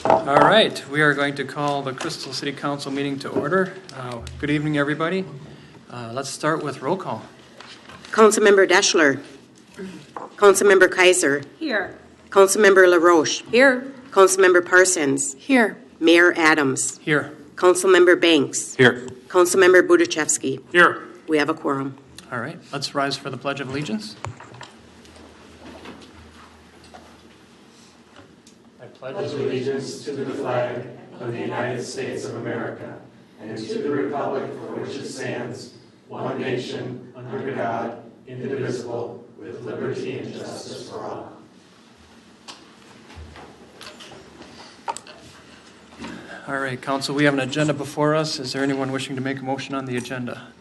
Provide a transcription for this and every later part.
All right, we are going to call the Crystal City Council meeting to order. Good evening, everybody. Let's start with roll call. Councilmember Deschler. Councilmember Kaiser. Here. Councilmember LaRoche. Here. Councilmember Parsons. Here. Mayor Adams. Here. Councilmember Banks. Here. Councilmember Budachevsky. Here. We have a quorum. All right, let's rise for the Pledge of Allegiance. I pledge allegiance to the flag of the United States of America and to the republic for which it stands, one nation, under God, indivisible, with liberty and justice for all. All right, Council, we have an agenda before us. Is there anyone wishing to make a motion on the agenda?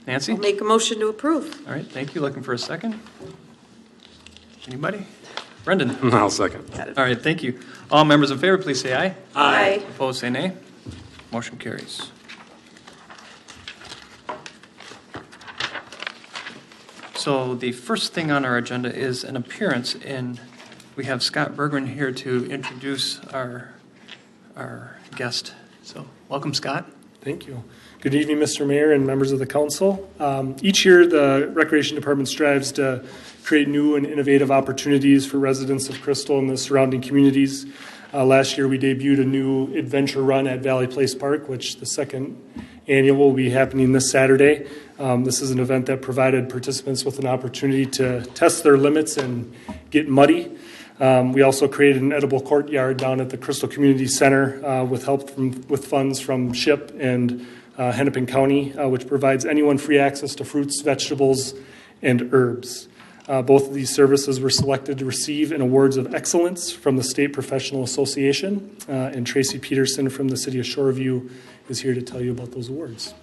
Nancy? I'll make a motion to approve. All right, thank you. Looking for a second? Anybody? Brendan? I'll second. All right, thank you. All members in favor, please say aye. Aye. Opposed, say nay. Motion carries. So the first thing on our agenda is an appearance, and we have Scott Bergman here to introduce our guest. So welcome, Scott. Thank you. Good evening, Mr. Mayor and members of the council. Each year, the Recreation Department strives to create new and innovative opportunities for residents of Crystal and the surrounding communities. Last year, we debuted a new adventure run at Valley Place Park, which the second annual will be happening this Saturday. This is an event that provided participants with an opportunity to test their limits and get muddy. We also created an edible courtyard down at the Crystal Community Center with help with funds from SHIP and Hennepin County, which provides anyone free access to fruits, vegetables, and herbs. Both of these services were selected to receive an awards of excellence from the State Professional Association, and Tracy Peterson from the City of Shoreview is here to tell you about those awards.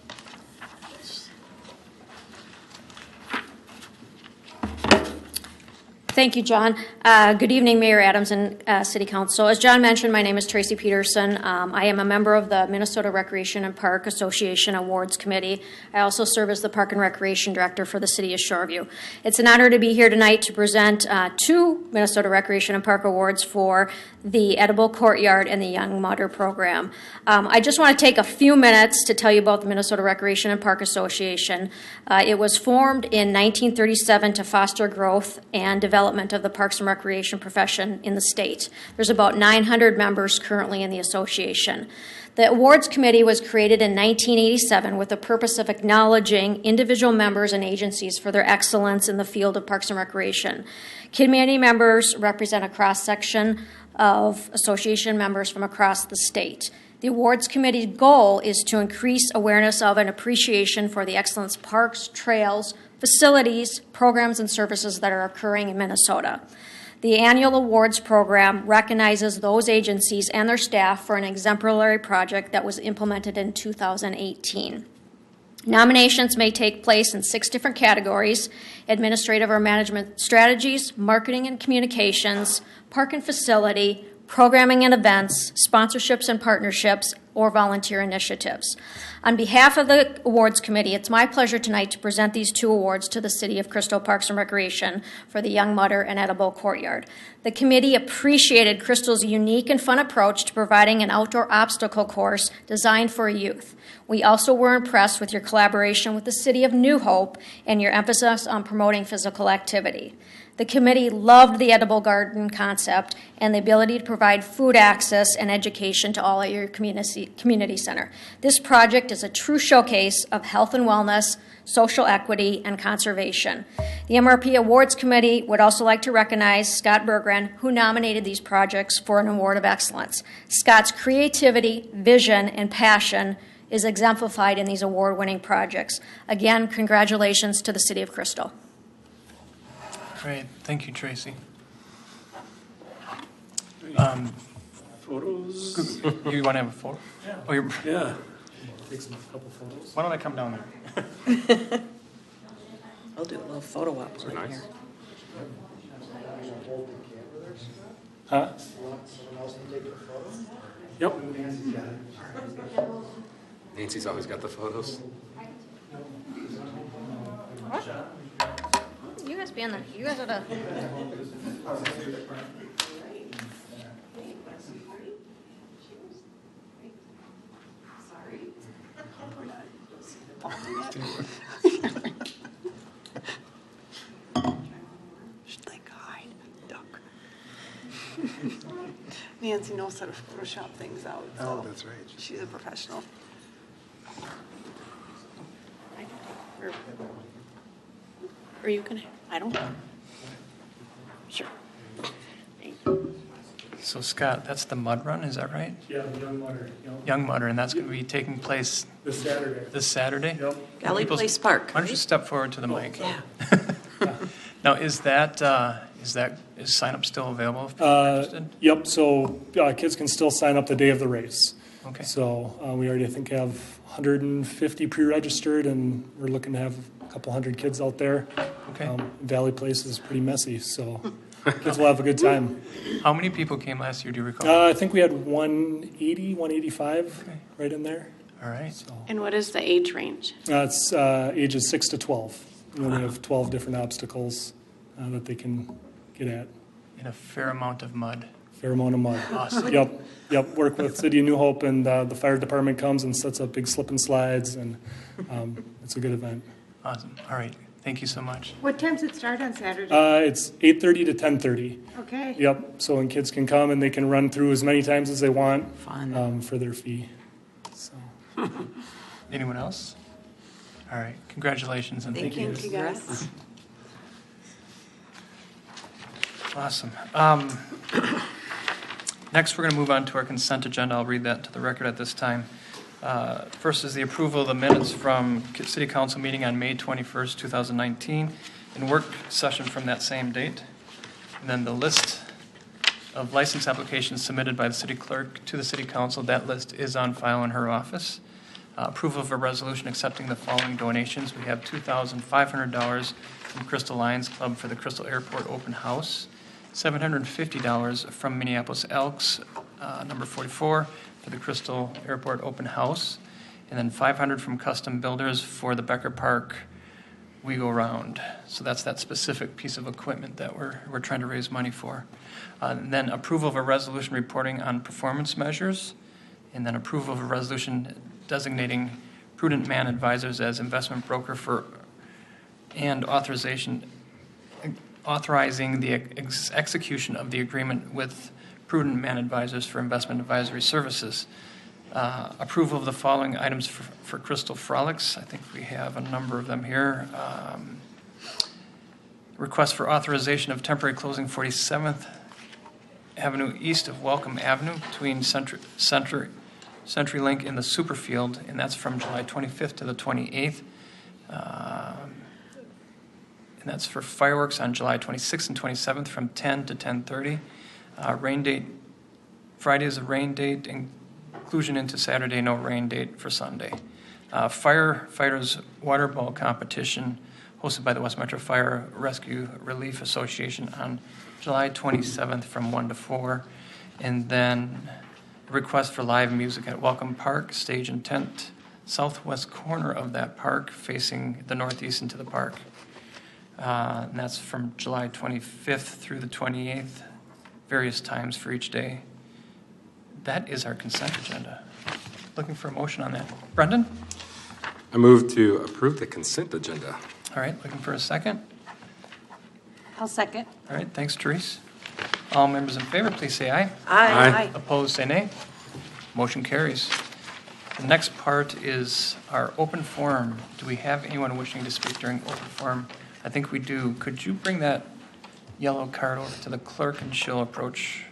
Thank you, John. Good evening, Mayor Adams and City Council. As John mentioned, my name is Tracy Peterson. I am a member of the Minnesota Recreation and Park Association Awards Committee. I also serve as the Park and Recreation Director for the City of Shoreview. It's an honor to be here tonight to present two Minnesota Recreation and Park Awards for the Edible Courtyard and the Young Mudder Program. I just want to take a few minutes to tell you about the Minnesota Recreation and Park Association. It was formed in 1937 to foster growth and development of the parks and recreation profession in the state. There's about 900 members currently in the association. The awards committee was created in 1987 with the purpose of acknowledging individual members and agencies for their excellence in the field of parks and recreation. Committee members represent a cross-section of association members from across the state. The awards committee's goal is to increase awareness of and appreciation for the excellence parks, trails, facilities, programs, and services that are occurring in Minnesota. The annual awards program recognizes those agencies and their staff for an exemplary project that was implemented in 2018. Nominations may take place in 6 different categories: administrative or management strategies, marketing and communications, park and facility, programming and events, sponsorships and partnerships, or volunteer initiatives. On behalf of the awards committee, it's my pleasure tonight to present these 2 awards to the City of Crystal Parks and Recreation for the Young Mudder and Edible Courtyard. The committee appreciated Crystal's unique and fun approach to providing an outdoor obstacle course designed for youth. We also were impressed with your collaboration with the City of New Hope and your emphasis on promoting physical activity. The committee loved the edible garden concept and the ability to provide food access and education to all at your community center. This project is a true showcase of health and wellness, social equity, and conservation. The MRP Awards Committee would also like to recognize Scott Bergman, who nominated these projects for an award of excellence. Scott's creativity, vision, and passion is exemplified in these award-winning projects. Again, congratulations to the City of Crystal. Great. Thank you, Tracy. Photos? You want to have a photo? Yeah. Oh, Yeah. Take some couple photos. Why don't I come down there? I'll do a little photo op right nice. here. Huh? Yep. Nancy's always got the photos. What? You guys be in there. You guys are the... Should like hide, duck. Nancy knows how to Photoshop things out. So that's right. she's a professional. Or you can, I don't know. Sure. So Scott, that's the mud run, is that right? Yeah, the Young Mudder. Young Mudder, and that's going to be taking place This Saturday. this Saturday? Yep. Galley People's- Place Park. Why don't you step forward to the mic? Yeah. Now, is sign up still available if people are interested? Yep, so kids can still sign up the day of the race. Okay. So we already, I think, have 150 pre-registered, and we're looking to have a couple hundred kids out there. Okay. Valley Place is pretty messy, so kids will have a good time. How many people came last year, do you recall? I think we had 180, 185 Okay. right in there. All right. So And what is the age range? it's ages 6 to 12. We have 12 different obstacles that they can get at. In a fair amount of mud. Fair amount of mud. Awesome. Yep. Work with City of New Hope, and the fire department comes and sets up big slip and slides, and it's a good event. Awesome. All right. Thank you so much. What time's it start on Saturday? It's 8:30 to 10:30. Okay. Yep. So when kids can come and they can run through as many times as they want Fun. for their fee. So Anyone else? All right. Congratulations and thank you. Thank you, guys. Awesome. Next, we're going to move on to our consent agenda. I'll read that to the record at this time. First is the approval of the minutes from City Council meeting on May 21st, 2019, and work session from that same date. And then the list of license applications submitted by the city clerk to the City Council. That list is on file in her office. Approval of a resolution accepting the following donations. We have $2,500 from Crystal Lions Club for the Crystal Airport Open House, $750 from Minneapolis Elks, number 44, for the Crystal Airport Open House, and then $500 from Custom Builders for the Becker Park We Go Round. So that's that specific piece of equipment that we're trying to raise money for. And then approval of a resolution reporting on performance measures, and then approval of a resolution designating Prudent Man Advisors as investment broker for, and authorizing the execution of the agreement with Prudent Man Advisors for investment advisory services. Approval of the following items for Crystal Frolics. I think we have a number of them here. Request for authorization of temporary closing 47th Avenue east of Welcome Avenue between CenturyLink and the Superfield, and that's from July 25th to the 28th. And that's for fireworks on July 26th and 27th from 10 to 10:30. Rain date, Friday is a rain date, inclusion into Saturday, no rain date for Sunday. Firefighters water ball competition hosted by the West Metro Fire Rescue Relief Association on July 27th from 1 to 4. And then request for live music at Welcome Park, stage and tent, southwest corner of that park, facing the northeast into the park. And that's from July 25th through the 28th, various times for each day. That is our consent agenda. Looking for a motion on that. Brendan? I move to approve the consent agenda. All right, looking for a second. I'll second. All right, thanks, Therese. All members in favor, please say aye. Aye. Opposed, say nay. Motion carries. The next part is our open forum. Do we have anyone wishing to speak during open forum? I think we do. Could you bring that yellow card over to the clerk and she'll approach?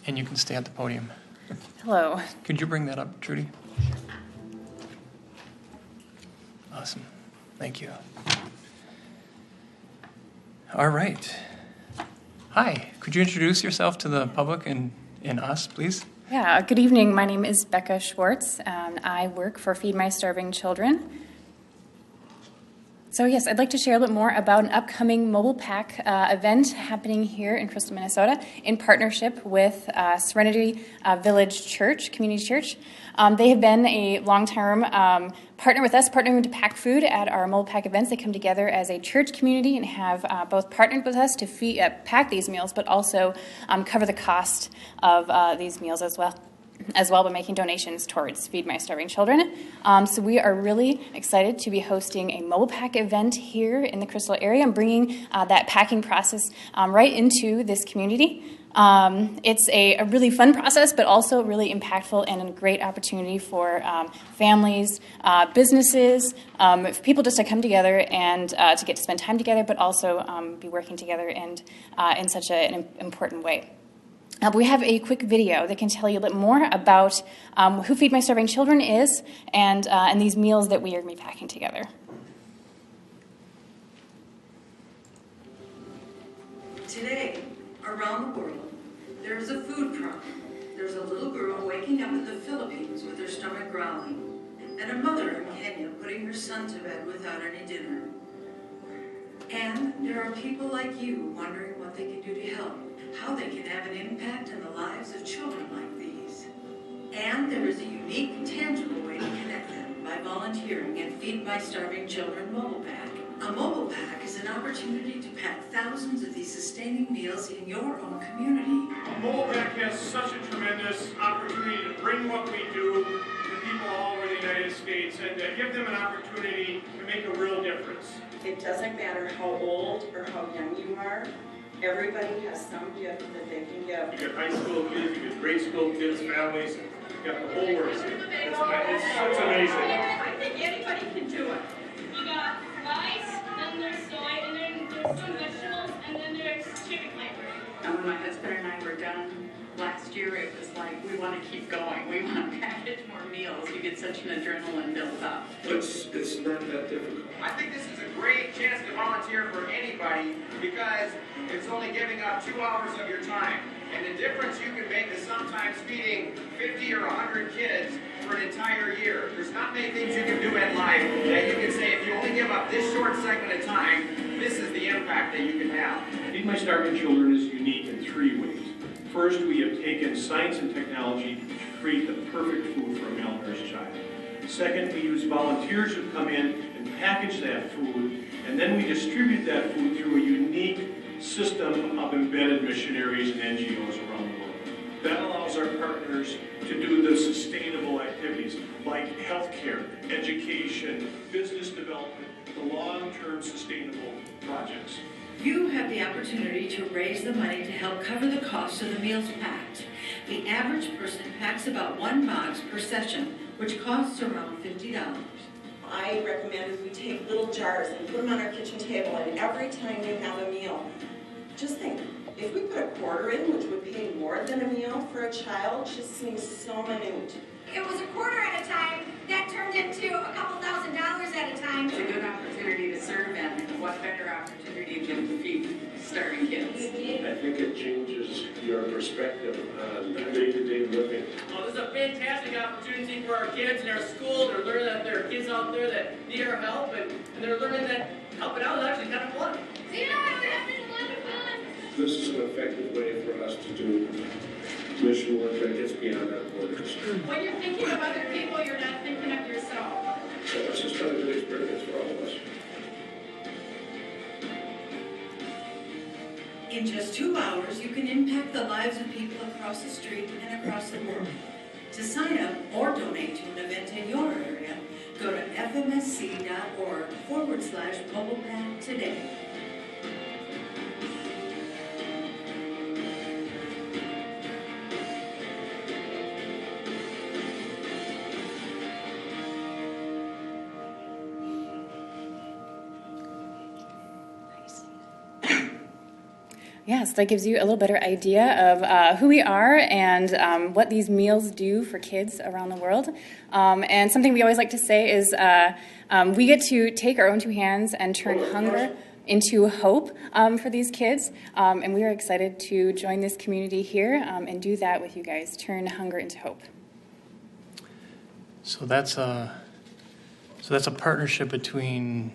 And you can stay at the podium. Hello. Could you bring that up, Trudy? Awesome. Thank you. All right. Hi. Could you introduce yourself to the public and us, please? Yeah, good evening. My name is Becca Schwartz, and I work for Feed My Starving Children. So yes, I'd like to share a little bit more about an upcoming mobile pack event happening here in Crystal, Minnesota, in partnership with Serenity Village Church, Community Church. They have been a long-term partner with us, partnering to pack food at our mobile pack events. They come together as a church community and have both partnered with us to pack these meals, but also cover the cost of these meals as well. as well by making donations towards Feed My Starving Children. So we are really excited to be hosting a mobile pack event here in the Crystal area and bringing that packing process right into this community. It's a really fun process, but also really impactful and a great opportunity for families, businesses, for people just to come together and to get to spend time together, but also be working together and in such an important way. We have a quick video that can tell you a bit more about who Feed My Starving Children is and these meals that we are going to be packing together. Today, around the world, there is a food problem. There's a little girl waking up in the Philippines with her stomach growling, and a mother in Kenya putting her son to bed without any dinner. And there are people like you wondering what they can do to help, how they can have an impact on the lives of children like these. And there is a unique, tangible way to connect them by volunteering at Feed My Starving Children Mobile Pack. A mobile pack is an opportunity to pack thousands of these sustaining meals in your own community. A mobile pack has such a tremendous opportunity to bring what we do to people all over the United States and to give them an opportunity to make a real difference. It doesn't matter how old or how young you are, everybody has some gift that they can give. You get high school kids, you get grade school kids, families, you got the whole works. It's amazing. I think anybody can do it. You got rice, then there's soy, and then there's some vegetables, and then there's chicken flavor. And when my husband and I were done last year, it was like, we want to keep going. We want to package more meals. You get such an adrenaline built up. It's not that difficult. I think this is a great chance to volunteer for anybody because it's only giving up 2 hours of your time. And the difference you can make is sometimes feeding 50 or 100 kids for an entire year. There's not many things you can do in life that you can say, if you only give up this short segment of time, this is the impact that you can have. Feed My Starving Children is unique in 3 ways. First, we have taken science and technology to create the perfect food for a malnourished child. Second, we use volunteers who come in and package that food, and then we distribute that food through a unique system of embedded missionaries and NGOs around the world. That allows our partners to do the sustainable activities like healthcare, education, business development, the long-term sustainable projects. You have the opportunity to raise the money to help cover the cost of the meals packed. The average person packs about 1 box per session, which costs around $50. I recommend we take little jars and put them on our kitchen table, and every time you have a meal, just think, if we put a quarter in, which would pay more than a meal for a child, just seems so minute. It was a quarter at a time, that turned into a couple $1,000 at a time. It's a good opportunity to serve, and what better opportunity than to feed starving kids? I think it changes your perspective on day-to-day living. Well, this is a fantastic opportunity for our kids in our school. They're learning that there are kids out there that need our help, and they're learning that helping out is actually kind of fun. Yeah, we're having a lot of fun. This is an effective way for us to do mission work that gets beyond our borders. When you're thinking of other people, you're not thinking of yourself. So it's just been a good experience for all of us. In just 2 hours, you can impact the lives of people across the street and across the world. To sign up or donate to an event in your area, go to fmsc.org/mobilepack today. Yes, that gives you a little better idea of who we are and what these meals do for kids around the world. And something we always like to say is we get to take our own 2 hands and turn hunger into hope for these kids. And we are excited to join this community here and do that with you guys, turn hunger into hope. So that's a partnership between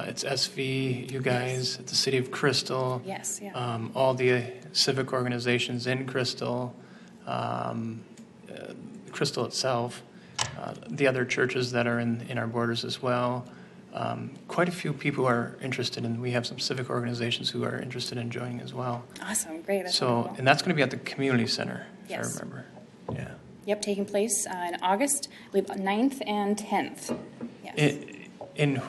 it's SV, you guys, the City of Crystal, yes, yeah. All the civic organizations in Crystal, Crystal itself, the other churches that are in our borders as well. Quite a few people are interested, and we have some civic organizations who are interested in joining as well. Awesome, great. That's so, wonderful. and that's going to be at the community center, if yes. I remember. Yeah. Yep, taking place in August, I believe 9th and 10th. Yes. And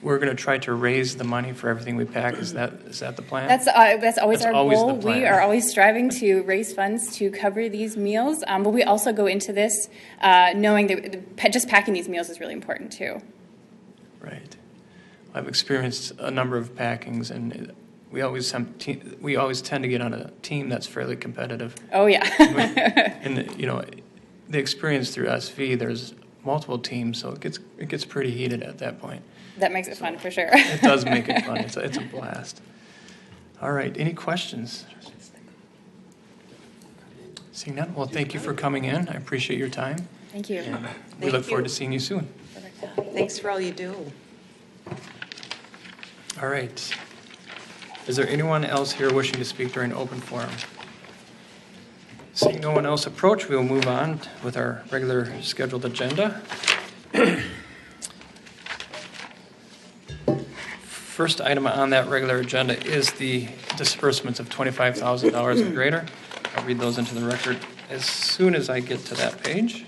we're going to try to raise the money for everything we pack. Is that the plan? That's always our always goal. the plan. We are always striving to raise funds to cover these meals, but we also go into this knowing that just packing these meals is really important too. Right. I've experienced a number of packings, and we always tend to get on a team that's fairly competitive. Oh yeah. And the experience through SV, there's multiple teams, so it gets pretty heated at that point. That makes it fun for sure. It does make it fun. It's a blast. All right. Any questions? Seeing none. Well, thank you for coming in. I appreciate your time. Thank you. And we look forward to seeing you soon. Thanks for all you do. All right. Is there anyone else here wishing to speak during open forum? Seeing no one else approach, we will move on with our regular scheduled agenda. First item on that regular agenda is the disbursements of $25,000 or greater. I'll read those into the record as soon as I get to that page.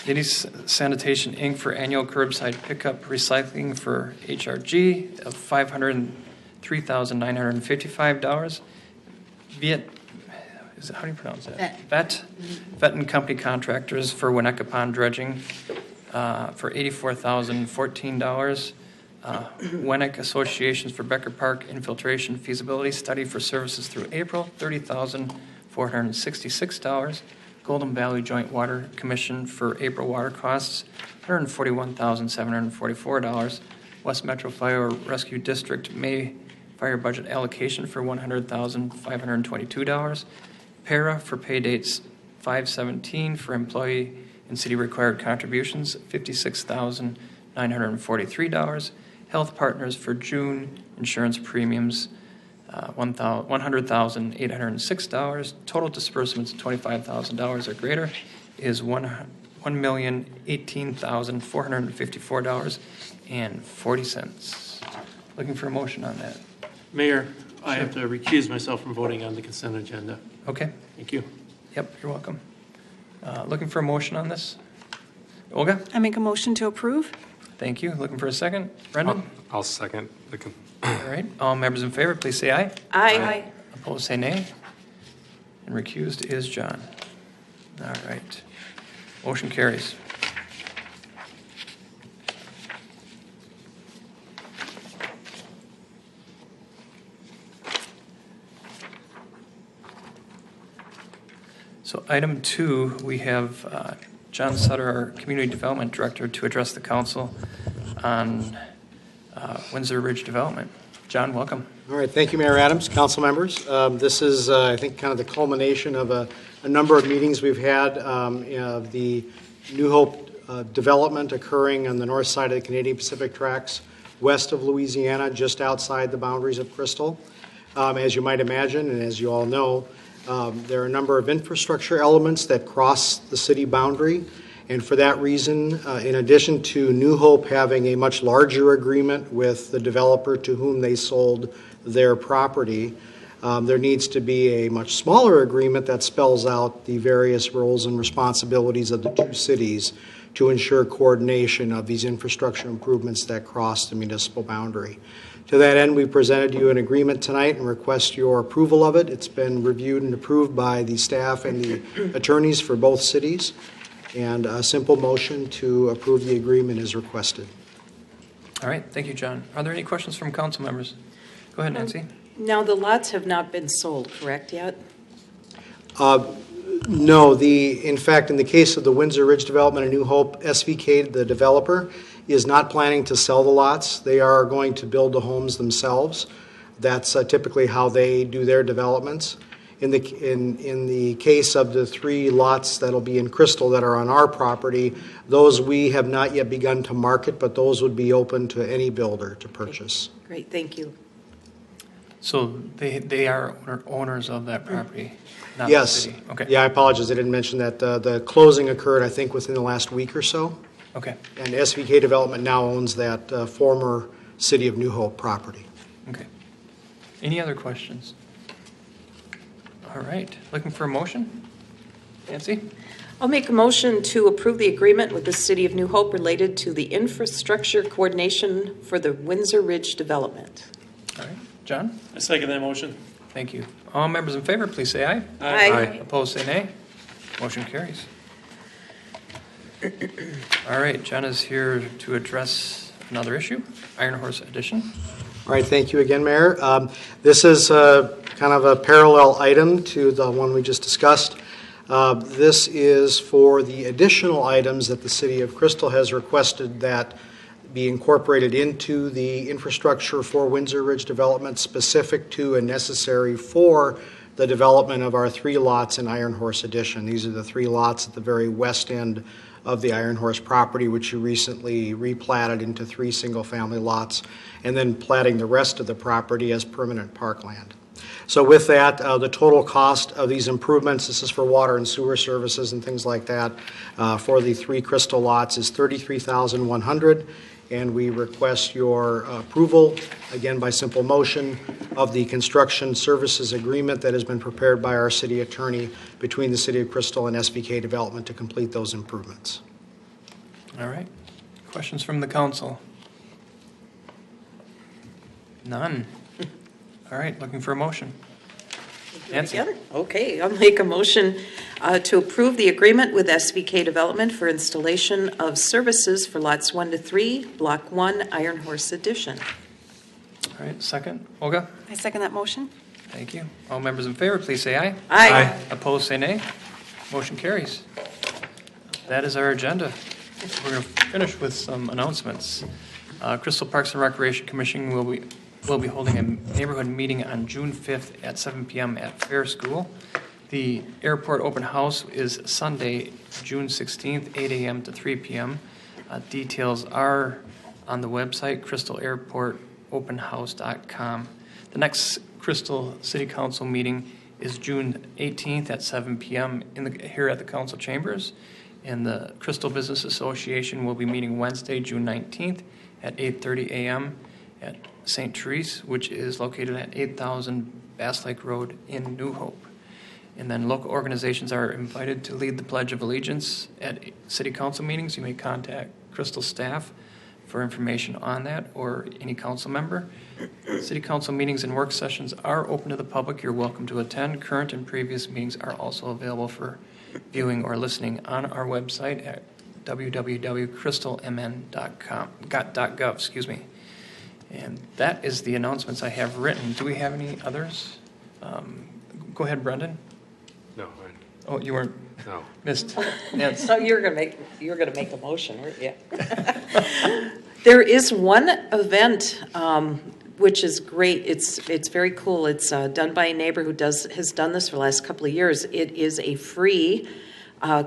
Nitty Sanitation, Inc. for annual curbside pickup recycling for HRG of $503,955. How do you pronounce that? Vet and Company Contractors for Winnetka dredging for $84,014. Winneck Associations for Becker Park Infiltration Feasibility Study for services through April, $30,466. Golden Valley Joint Water Commission for April water costs, $141,744. West Metro Fire Rescue District May fire budget allocation for $100,522. Para for pay dates 5/17 for employee and city required contributions, $56,943. Health Partners for June insurance premiums, $100,806. Total disbursements of $25,000 or greater is $1,018,454.40. Looking for a motion on that. Mayor, I have to recuse myself from voting on the consent agenda. Okay. Thank you. Yep, you're welcome. Looking for a motion on this? Olga? I make a motion to approve. Thank you. Looking for a second? Brendan? I'll second. All right. All members in favor, please say aye. Aye. Opposed, say nay. And recused is John. All right. Motion carries. So item 2, we have John Sutter, our Community Development Director, to address the council on Windsor Ridge Development. John, welcome. All right, thank you, Mayor Adams, council members. This is, I think, kind of the culmination of a number of meetings we've had of the New Hope development occurring on the north side of the Canadian Pacific Tracks, west of Louisiana, just outside the boundaries of Crystal. As you might imagine, and as you all know, there are a number of infrastructure elements that cross the city boundary. And for that reason, in addition to New Hope having a much larger agreement with the developer to whom they sold their property, there needs to be a much smaller agreement that spells out the various roles and responsibilities of the two cities to ensure coordination of these infrastructure improvements that cross the municipal boundary. To that end, we presented you an agreement tonight and request your approval of it. It's been reviewed and approved by the staff and the attorneys for both cities. And a simple motion to approve the agreement is requested. All right. Thank you, John. Are there any questions from council members? Go ahead, Nancy. Now, the lots have not been sold, correct, yet? No. In fact, in the case of the Windsor Ridge Development and New Hope, SVK, the developer, is not planning to sell the lots. They are going to build the homes themselves. That's typically how they do their developments. In the case of the 3 lots that'll be in Crystal that are on our property, those we have not yet begun to market, but those would be open to any builder to purchase. Great, thank you. So they are owners of that property, not Yes. the city? Okay. Yeah, I apologize. I didn't mention that. The closing occurred, I think, within the last week or so. Okay. And SVK Development now owns that former City of New Hope property. Okay. Any other questions? All right. Looking for a motion? Nancy? I'll make a motion to approve the agreement with the City of New Hope related to the infrastructure coordination for the Windsor Ridge development. All right. John? I second that motion. Thank you. All members in favor, please say aye. Aye. Opposed, say nay. Motion carries. All right, John is here to address another issue, Iron Horse Edition. All right, thank you again, Mayor. This is kind of a parallel item to the one we just discussed. This is for the additional items that the City of Crystal has requested that be incorporated into the infrastructure for Windsor Ridge development, specific to and necessary for the development of our 3 lots in Iron Horse Edition. These are the 3 lots at the very west end of the Iron Horse property, which you recently replatted into 3 single-family lots, and then platting the rest of the property as permanent parkland. So with that, the total cost of these improvements, this is for water and sewer services and things like that, for the 3 Crystal lots is $33,100, and we request your approval, again by simple motion, of the construction services agreement that has been prepared by our city attorney between the City of Crystal and SVK Development to complete those improvements. All right. Questions from the council? None. All right, looking for a motion. Nancy? Okay, I'll make a motion to approve the agreement with SVK Development for installation of services for lots 1 to 3, Block 1, Iron Horse Edition. All right, second. Olga? I second that motion. Thank you. All members in favor, please say aye. Aye. Opposed, say nay. Motion carries. That is our agenda. We're going to finish with some announcements. Crystal Parks and Recreation Commission will be holding a neighborhood meeting on June 5th at 7 p.m. at Fair School. The airport open house is Sunday, June 16th, 8 a.m. to 3 p.m. Details are on the website, crystalairportopenhouse.com. The next Crystal City Council meeting is June 18th at 7 p.m. Here at the council chambers. And the Crystal Business Association will be meeting Wednesday, June 19th at 8:30 a.m. at St. Therese, which is located at 8000 Bass Lake Road in New Hope. And then local organizations are invited to lead the Pledge of Allegiance at city council meetings. You may contact Crystal staff for information on that, or any council member. City council meetings and work sessions are open to the public. You're welcome to attend. Current and previous meetings are also available for viewing or listening on our website at www.crystalmn.gov. Excuse me. And that is the announcements I have written. Do we have any others? Go ahead, Brendan. No. Oh, you weren't. No. Missed. Yes. So you're gonna make a motion, weren't you? There is one event which is great. It's very cool. It's done by a neighbor who has done this for the last couple of years. It is a free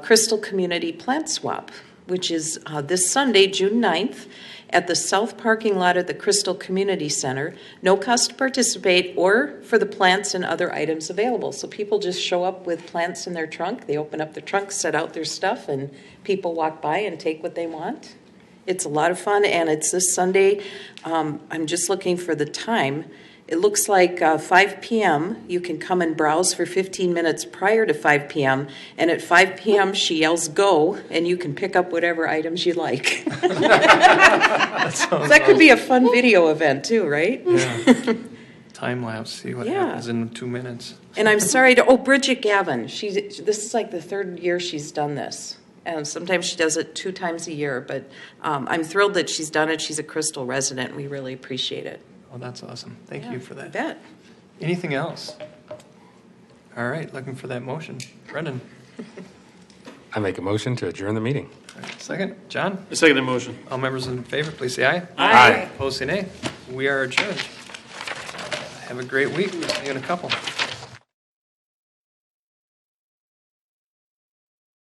Crystal Community Plant Swap, which is this Sunday, June 9th, at the south parking lot at the Crystal Community Center. No cost to participate or for the plants and other items available. So people just show up with plants in their trunk. They open up the trunk, set out their stuff, and people walk by and take what they want. It's a lot of fun, and it's this Sunday. I'm just looking for the time. It looks like 5 p.m. You can come and browse for 15 minutes prior to 5 p.m. And at 5 p.m. she yells "go," and you can pick up whatever items you like. That could be a fun video event too, right? Yeah. Time lapse. See what happens in 2 minutes. And I'm sorry to Bridget Gavin. This is like the 3rd year she's done this. And sometimes she does it 2 times a year, but I'm thrilled that she's done it. She's a Crystal resident. We really appreciate it. Oh, that's awesome. Thank you for that. I bet. Anything else? All right, looking for that motion. Brendan. I make a motion to adjourn the meeting. All right, second. John. I second the motion. All members in favor, please say aye. Aye. Opposed, say nay. We are adjourned. Have a great week. See you in a couple.